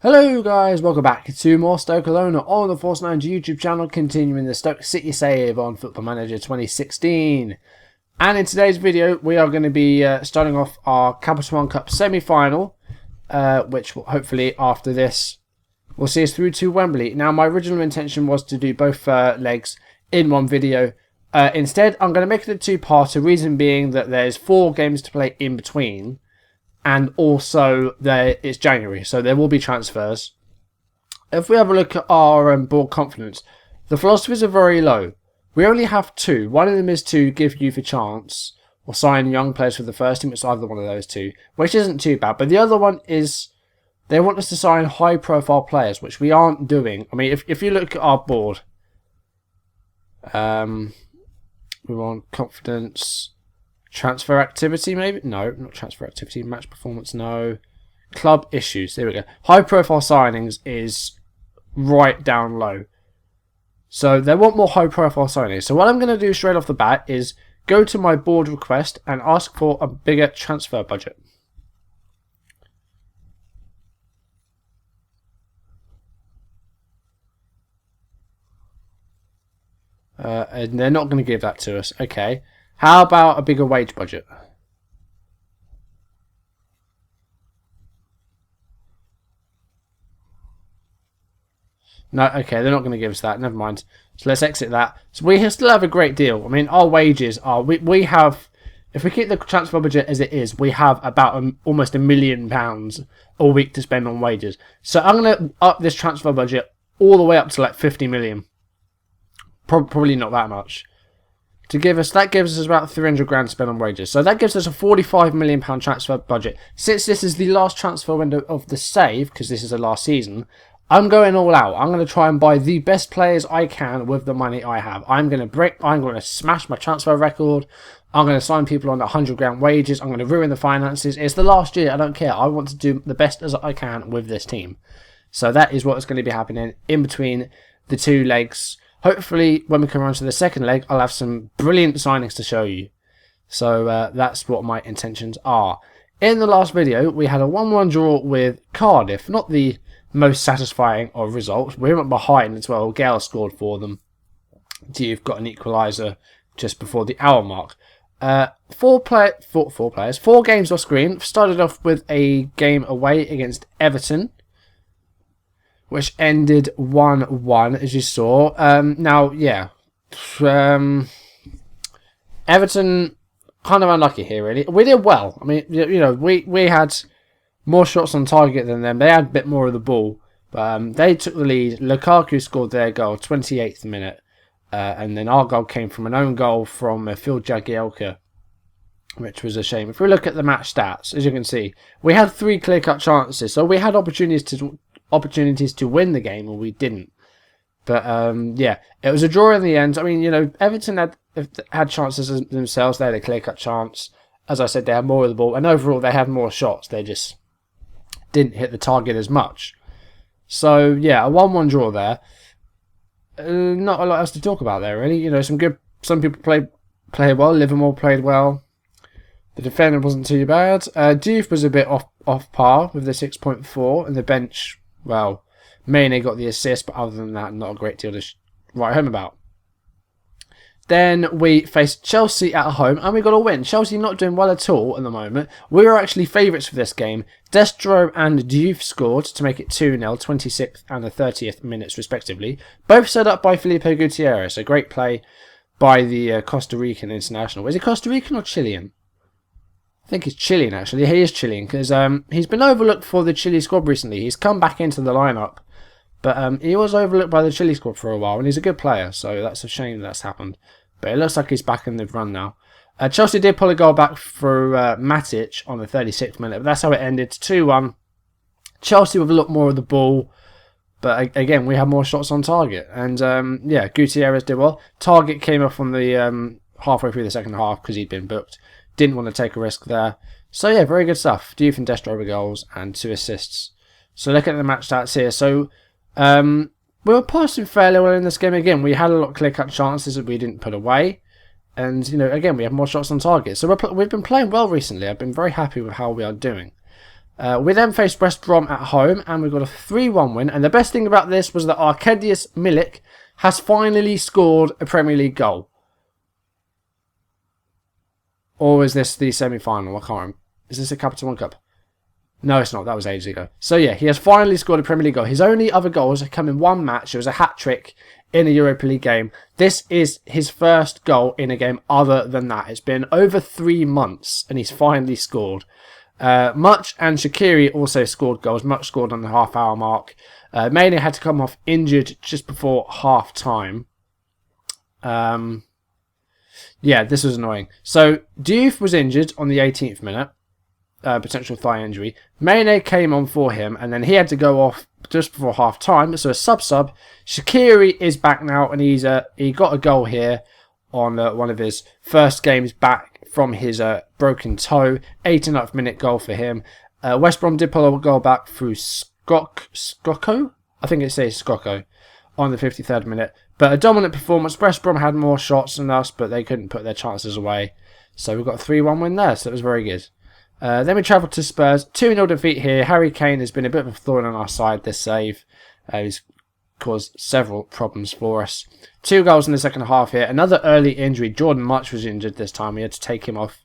Hello guys, welcome back to more Stokelona on the Force 9 YouTube channel, continuing the Stoke City save on Football Manager 2016. And in today's video, we are going to be starting off our Capital One Cup semi-final, which will hopefully after this will see us through to Wembley. Now, my original intention was to do both legs in one video. Instead, I'm going to make it a two-parter, reason being that there's 4 games to play in between. And also, it's January, so there will be transfers. If we have a look at our board confidence, the philosophies are very low. We only have 2. One of them is to give youth a chance, or sign young players for the first team. It's either one of those two, which isn't too bad. But the other one is they want us to sign high-profile players, which we aren't doing. I mean, if you look at our board, we want confidence. Transfer activity, maybe? No, not transfer activity. Match performance, no. Club issues, there we go. High profile signings is right down low. So they want more high profile signings. So what I'm going to do straight off the bat is go to my board request and ask for a bigger transfer budget. And they're not going to give that to us. Okay. How about a bigger wage budget? No, okay, they're not going to give us that. Never mind. So let's exit that. So we still have a great deal. I mean, our wages are... We have... If we keep the transfer budget as it is, we have about almost £1 million a week to spend on wages. So I'm going to up this transfer budget all the way up to like 50 million. Probably not that much. That gives us about 300 grand to spend on wages. So that gives us a £45 million transfer budget. Since this is the last transfer window of the save, because this is the last season, I'm going all out. I'm going to try and buy the best players I can with the money I have. I'm going to smash my transfer record. I'm going to sign people on 100 grand wages. I'm going to ruin the finances. It's the last year. I don't care. I want to do the best as I can with this team. So that is what's going to be happening in between the 2 legs. Hopefully, when we come around to the second leg, I'll have some brilliant signings to show you. So that's what my intentions are. In the last video, we had a 1-1 draw with Cardiff. Not the most satisfying of results. We went behind as well. Gale scored for them. You've got an equaliser just before the hour mark. 4 players, 4 games off screen. Started off with a game away against Everton, which ended 1-1, as you saw. Now, yeah. Everton, kind of unlucky here, really. We did well. I mean, you know, we had more shots on target than them. They had a bit more of the ball. But they took the lead. Lukaku scored their goal, 28th minute. And then our goal came from an own goal from Phil Jagielka, which was a shame. If we look at the match stats, as you can see, we had 3 clear-cut chances. So we had opportunities to win the game, and we didn't. But yeah, it was a draw in the end. I mean, you know, Everton had chances themselves. They had a clear-cut chance. As I said, they had more of the ball, and overall they had more shots. They just didn't hit the target as much. So yeah, a 1-1 draw there. Not a lot else to talk about there, really. You know, some people played well. Liverpool played well. The defender wasn't too bad. Diouf was a bit off par with the 6.4, and the bench. Well, Mane got the assist, but other than that, not a great deal to write home about. Then we faced Chelsea at home, and we got a win. Chelsea not doing well at all at the moment. We were actually favourites for this game. Destro and Diouf scored to make it 2-0, 26th and the 30th minutes respectively. Both set up by Felipe Gutierrez. A great play by the Costa Rican international. Is it Costa Rican or Chilean? I think it's Chilean, actually. He is Chilean, because he's been overlooked for the Chile squad recently. He's come back into the lineup, but he was overlooked by the Chile squad for a while, and he's a good player, so that's a shame that's happened. But it looks like he's back in the run now. Chelsea did pull a goal back through Matic on the 36th minute, but that's how it ended, 2-1. Chelsea with a lot more of the ball, but again, we had more shots on target. And yeah, Gutierrez did well. Target came off on the halfway through the second half because he'd been booked. Didn't want to take a risk there. So yeah, very good stuff. Diouf and Destro with goals and 2 assists. So looking at the match stats here. So we were passing fairly well in this game again. We had a lot of clear-cut chances that we didn't put away. And, you know, again, we have more shots on target. So we've been playing well recently. I've been very happy with how we are doing. We then faced West Brom at home, and we got a 3-1 win. And the best thing about this was that Arkadiusz Milik has finally scored a Premier League goal. Or is this the semi-final? I can't remember. Is this a Capital One Cup? No, it's not. That was ages ago. So yeah, he has finally scored a Premier League goal. His only other goals have come in one match. It was a hat-trick in a Europa League game. This is his first goal in a game other than that. It's been over 3 months and he's finally scored. Much and Shaqiri also scored goals. Much scored on the half-hour mark. Mane had to come off injured just before half-time. Yeah, this was annoying. So Diouf was injured on the 18th minute. Potential thigh injury. Mane came on for him, and then he had to go off just before half time. So a sub. Shaqiri is back now, and he got a goal here on one of his first games back from his broken toe. 89th minute goal for him. West Brom did pull a goal back through Skoko. I think it says Skoko on the 53rd minute. But a dominant performance. West Brom had more shots than us, but they couldn't put their chances away. So we got a 3-1 win there. So it was very good. Then we travelled to Spurs. 2-0 defeat here. Harry Kane has been a bit of a thorn on our side this save. He's caused several problems for us. 2 goals in the second half here. Another early injury. Jordan Much was injured this time. We had to take him off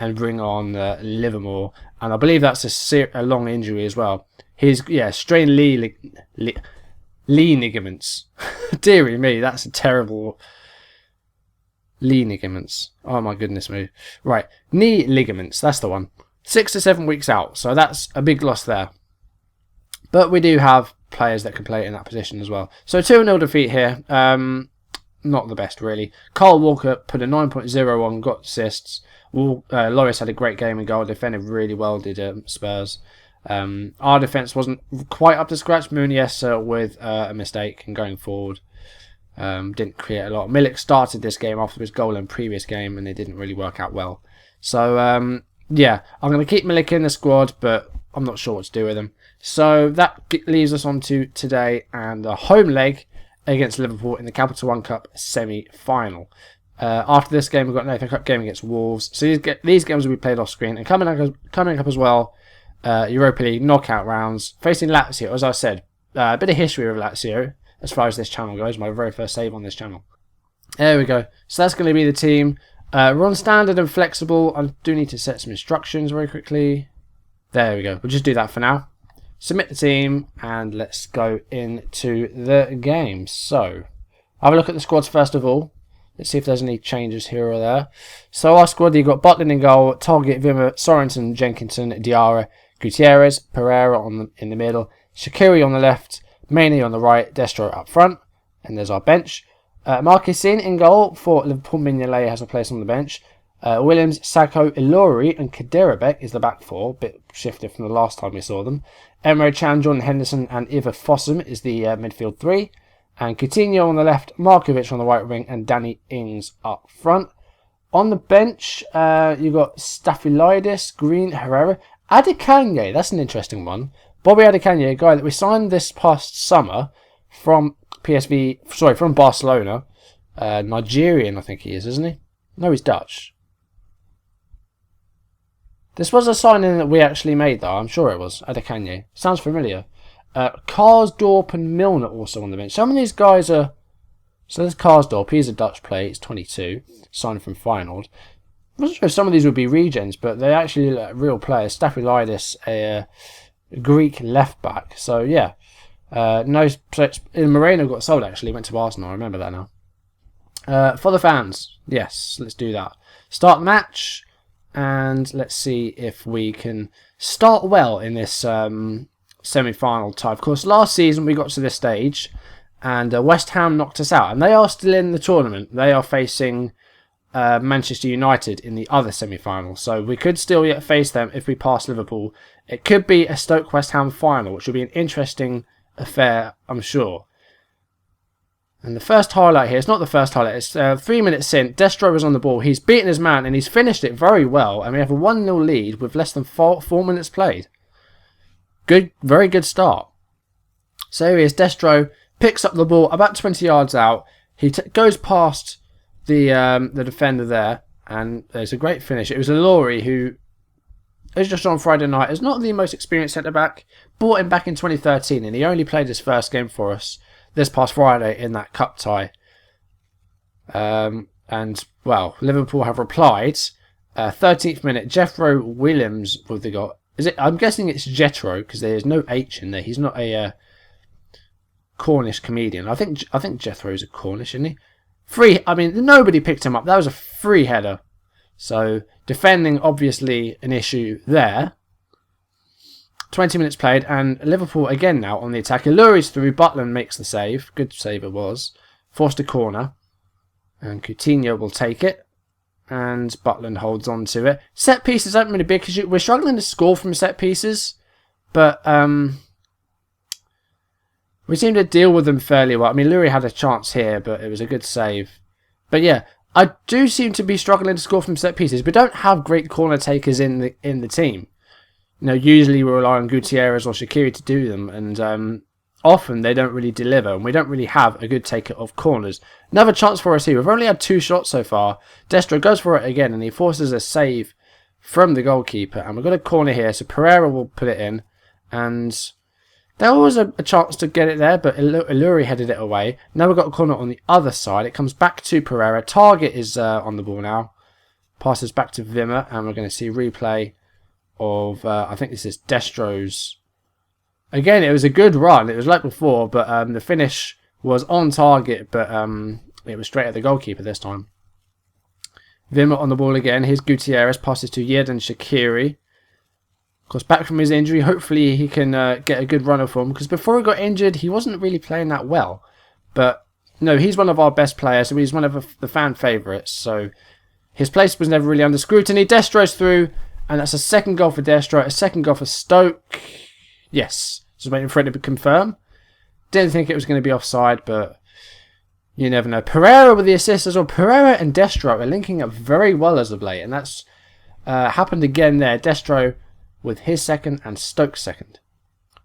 and bring on Liverpool. And I believe that's a long injury as well. He's, strained Lee ligaments. Deary me, that's a terrible... Lee ligaments. Oh my goodness me. Right, knee ligaments, that's the one. 6 to 7 weeks out, so that's a big loss there. But we do have players that can play in that position as well. So 2-0 defeat here. Not the best, really. Kyle Walker put a 9.0 on, got assists. Lloris had a great game in goal, defended really well, did Spurs. Our defence wasn't quite up to scratch. Muniesa with a mistake and going forward. Didn't create a lot. Milik started this game after his goal in the previous game, and it didn't really work out well. So, yeah, I'm going to keep Milik in the squad, but I'm not sure what to do with him. So that leaves us on to today and a home leg against Liverpool in the Capital One Cup semi-final. After this game, we've got an FA Cup game against Wolves. So these games will be played off screen. And coming up as well, Europa League knockout rounds facing Lazio. As I said, a bit of history of Lazio as far as this channel goes. My very first save on this channel. There we go. So that's going to be the team. We're on standard and flexible. I do need to set some instructions very quickly. There we go. We'll just do that for now. Submit the team and let's go into the game. So, have a look at the squads first of all. Let's see if there's any changes here or there. So our squad, you've got Butland in goal, Target, Vimmer, Sorensen, Jenkinson, Diarra, Gutierrez, Pereira in the middle, Shaqiri on the left, Mane on the right, Destro up front, and there's our bench. Marquezine in goal for Liverpool. Mignolet has a place on the bench. Williams, Sacco, Ilori and Kaderabek is the back four, bit shifted from the last time we saw them. Emre Can, Jordan Henderson and Ivar Fossum is the midfield three. And Coutinho on the left, Markovic on the right wing and Danny Ings up front. On the bench, you've got Staphylides, Green, Herrera, Adekanye, that's an interesting one. Bobby Adekanye, a guy that we signed this past summer from from Barcelona. Nigerian, I think he is, isn't he? No, he's Dutch. This was a signing that we actually made, though. I'm sure it was. Adekanye. Sounds familiar. Karsdorp and Milner also on the bench. Some of these guys are... So there's Karsdorp. He's a Dutch player. He's 22. Signed from Feyenoord. I'm not sure if some of these would be regens, but they actually look like real players. Staphylides, a Greek left-back. So, yeah. Moreno got sold, actually. Went to Arsenal. I remember that now. For the fans. Yes, let's do that. Start the match. And let's see if we can start well in this semi-final tie. Of course, last season we got to this stage and West Ham knocked us out. And they are still in the tournament. They are facing Manchester United in the other semi-final. So we could still yet face them if we pass Liverpool. It could be a Stoke-West Ham final, which will be an interesting affair, I'm sure. And the first highlight here, it's not the first highlight, it's 3 minutes in, Destro was on the ball, he's beaten his man and he's finished it very well, and we have a 1-0 lead with less than 4 minutes played. Good, very good start. So here he is, Destro picks up the ball about 20 yards out, he goes past the defender there, and there's a great finish. It was Ilori who as just on Friday night, is not the most experienced centre-back. Bought him back in 2013, and he only played his first game for us this past Friday in that cup tie. And, well, Liverpool have replied. 13th minute, Jethro Williams with the goal. I'm guessing it's Jethro, because there's no H in there. He's not a Cornish comedian. I think Jethro's a Cornish, isn't he? Nobody picked him up. That was a free header. So, defending, obviously, an issue there. 20 minutes played, and Liverpool again now on the attack. Iluri's through, Butland makes the save. Good save it was. Forced a corner. And Coutinho will take it. And Butland holds on to it. Set pieces aren't really big, because we're struggling to score from set pieces. But, we seem to deal with them fairly well. Iluri had a chance here, but it was a good save. But yeah, I do seem to be struggling to score from set pieces. We don't have great corner takers in the team. Usually we rely on Gutierrez or Shaqiri to do them, and often they don't really deliver, and we don't really have a good taker of corners. Another chance for us here. We've only had 2 shots so far. Destro goes for it again, and he forces a save from the goalkeeper. And we've got a corner here, so Pereira will put it in, and there was a chance to get it there, but Iluri headed it away. Now we've got a corner on the other side. It comes back to Pereira. Target is on the ball now. Passes back to Wimmer, and we're going to see replay of, I think this is Destro's. Again, it was a good run. It was like before, but the finish was on target, but it was straight at the goalkeeper this time. Wimmer on the ball again. Here's Gutierrez. Passes to Yerdan Shaqiri. Of course, back from his injury, hopefully he can get a good run of form. Because before he got injured, he wasn't really playing that well. But, no, he's one of our best players. So he's one of the fan favourites. So his place was never really under scrutiny. Destro's through. And that's a second goal for Destro. A second goal for Stoke. Yes. Just waiting for it to confirm. Didn't think it was going to be offside, but you never know. Pereira with the assist as well. Pereira and Destro are linking up very well as of late. And that's happened again there. Destro with his second and Stoke's second.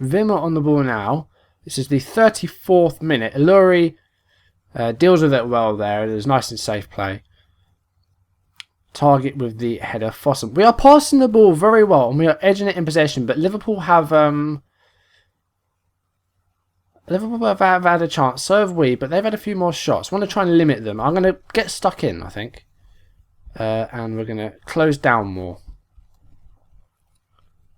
Wimmer on the ball now. This is the 34th minute. Iluri deals with it well there. It was nice and safe play. Target with the header. Fossum. We are passing the ball very well and we are edging it in possession, but Liverpool have had a chance. So have we, but they've had a few more shots. I want to try and limit them. I'm going to get stuck in, I think. And we're going to close down more.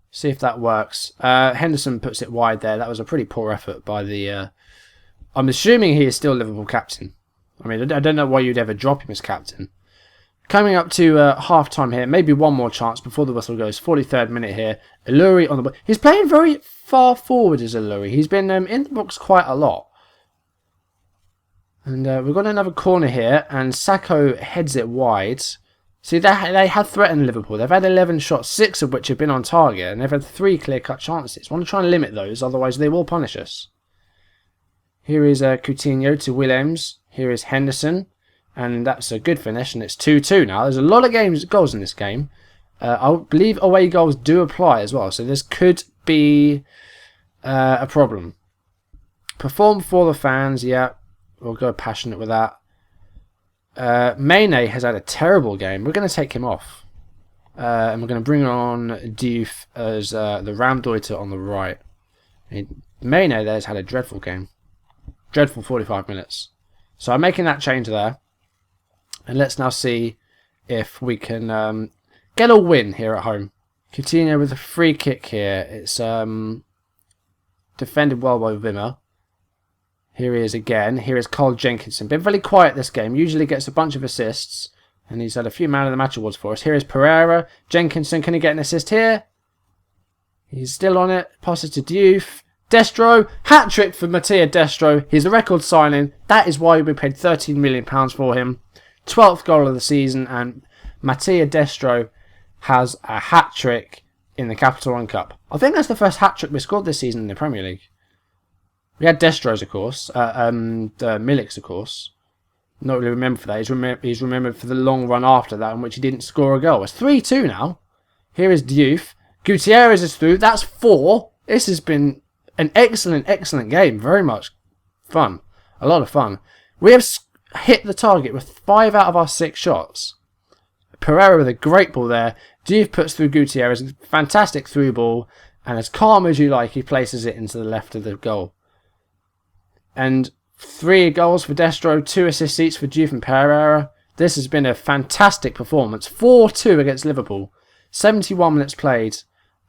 See if that works. Henderson puts it wide there. That was a pretty poor effort by the... I'm assuming he is still Liverpool captain. I don't know why you'd ever drop him as captain. Coming up to half-time here. Maybe one more chance before the whistle goes. 43rd minute here. Iluri on the ball. He's playing very far forward as Iluri. He's been in the box quite a lot. And we've got another corner here. And Sacco heads it wide. See, they had threatened Liverpool. They've had 11 shots, 6 of which have been on target. And they've had 3 clear-cut chances. I want to try and limit those, otherwise they will punish us. Here is Coutinho to Williams. Here is Henderson. And that's a good finish, and it's 2-2 now. There's a lot of goals in this game. I believe away goals do apply as well, so this could be a problem. Perform for the fans, yeah. We'll go passionate with that. Mane has had a terrible game. We're going to take him off. And we're going to bring on Diouf as the Ramdeuter on the right. Mane there has had a dreadful game. Dreadful 45 minutes. So I'm making that change there. And let's now see if we can get a win here at home. Coutinho with a free kick here. It's defended well by Wimmer. Here he is again. Here is Carl Jenkinson. Been very quiet this game. Usually gets a bunch of assists. And he's had a few Man of the Match awards for us. Here is Pereira. Jenkinson, can he get an assist here? He's still on it. Passes to Diouf. Destro. Hat-trick for Mattia Destro. He's a record signing. That is why we paid £13 million for him. 12th goal of the season, and Mattia Destro has a hat-trick in the Capital One Cup. I think that's the first hat-trick we scored this season in the Premier League. We had Destro's, of course, Milik's, of course. Not really remembered for that. He's remembered for the long run after that, in which he didn't score a goal. It's 3-2 now. Here is Diouf. Gutierrez is through. That's 4. This has been an excellent, excellent game. Very much fun. A lot of fun. We have hit the target with 5 out of our 6 shots. Pereira with a great ball there. Diouf puts through Gutierrez. Fantastic through ball. And as calm as you like, he places it into the left of the goal. And 3 goals for Destro, 2 assists each for Diouf and Pereira. This has been a fantastic performance. 4-2 against Liverpool. 71 minutes played.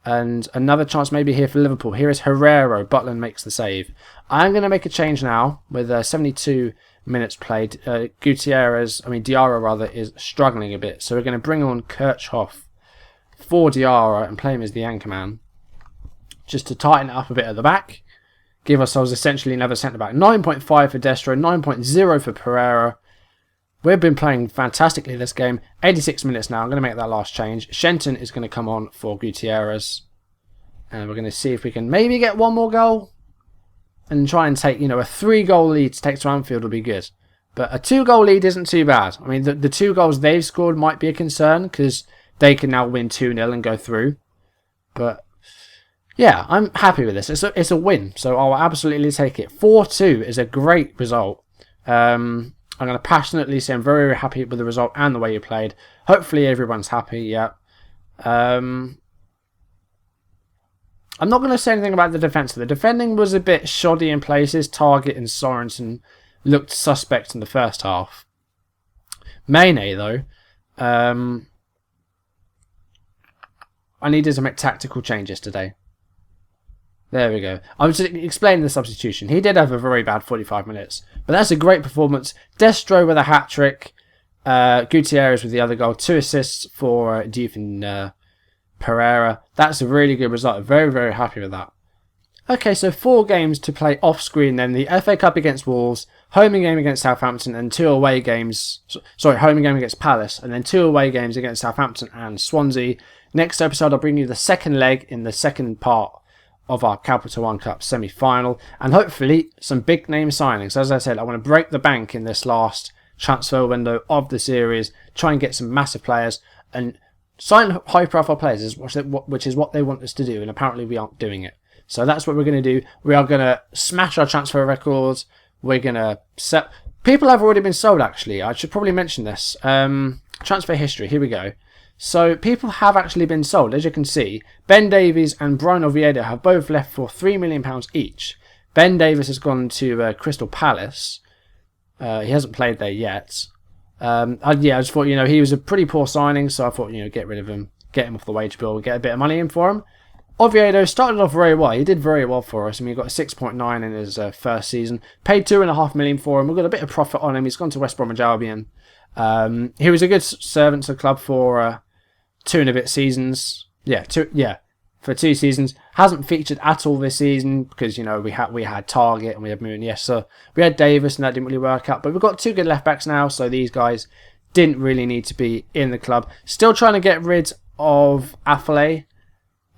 And another chance maybe here for Liverpool. Here is Herrero. Butland makes the save. I'm going to make a change now with 72 minutes played. Diarra rather, is struggling a bit. So we're going to bring on Kirchhoff for Diarra and play him as the anchor man. Just to tighten it up a bit at the back. Give ourselves essentially another centre-back. 9.5 for Destro, 9.0 for Pereira. We've been playing fantastically this game. 86 minutes now. I'm going to make that last change. Shenton is going to come on for Gutierrez. And we're going to see if we can maybe get one more goal. And try and take, a 3-goal lead to take to Anfield will be good. But a 2-goal lead isn't too bad. I mean, the 2 goals they've scored might be a concern because they can now win 2-0 and go through. But yeah, I'm happy with this. It's a win, so I'll absolutely take it. 4-2 is a great result. I'm going to passionately say I'm very, very happy with the result and the way you played. Hopefully everyone's happy, yeah. I'm not going to say anything about the defence. The defending was a bit shoddy in places. Target and Sorensen looked suspect in the first half. Mane, though, I needed to make tactical changes today. There we go. I was explaining the substitution. He did have a very bad 45 minutes. But that's a great performance. Destro with a hat-trick. Gutierrez with the other goal. 2 assists for Diouf and Pereira. That's a really good result. Very, very happy with that. Okay, so 4 games to play off-screen then. The FA Cup against Wolves. Home game against Southampton. And 2 away games. Sorry, home game against Palace. And then 2 away games against Southampton and Swansea. Next episode, I'll bring you the second leg in the second part of our Capital One Cup semi-final, and hopefully some big name signings. As I said, I want to break the bank in this last transfer window of the series, try and get some massive players and sign high-profile players, which is what they want us to do, and apparently we aren't doing it. So that's what we're going to do. We are going to smash our transfer records. We're going to set... People have already been sold, actually. I should probably mention this. Transfer history, here we go. So people have actually been sold. As you can see, Ben Davies and Brian Oviedo have both left for £3 million each. Ben Davies has gone to Crystal Palace. He hasn't played there yet. I just thought, he was a pretty poor signing, so I thought, get rid of him, get him off the wage bill, get a bit of money in for him. Oviedo started off very well. He did very well for us. I mean, he got a 6.9 in his first season. Paid £2.5 million for him. We got a bit of profit on him. He's gone to West Bromwich Albion. He was a good servant to the club for 2 and a bit seasons. For 2 seasons. Hasn't featured at all this season because, we had Target and we had Muniesa. We had Davis and that didn't really work out. But we've got 2 good left backs now, so these guys didn't really need to be in the club. Still trying to get rid of Affalay.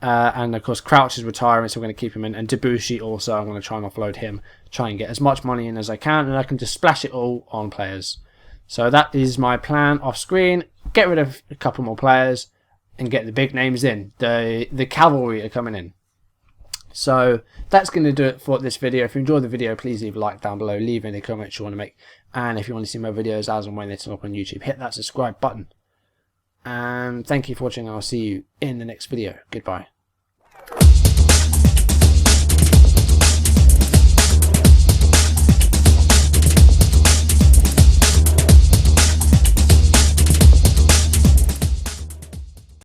And of course Crouch is retiring, so we're going to keep him in. And Debussy also, I'm going to try and offload him. Try and get as much money in as I can, and I can just splash it all on players. So that is my plan off screen. Get rid of a couple more players and get the big names in. The cavalry are coming in. So that's going to do it for this video. If you enjoyed the video, please leave a like down below. Leave any comments you want to make. And if you want to see more videos as and when they turn up on YouTube, hit that subscribe button. And thank you for watching. I'll see you in the next video. Goodbye.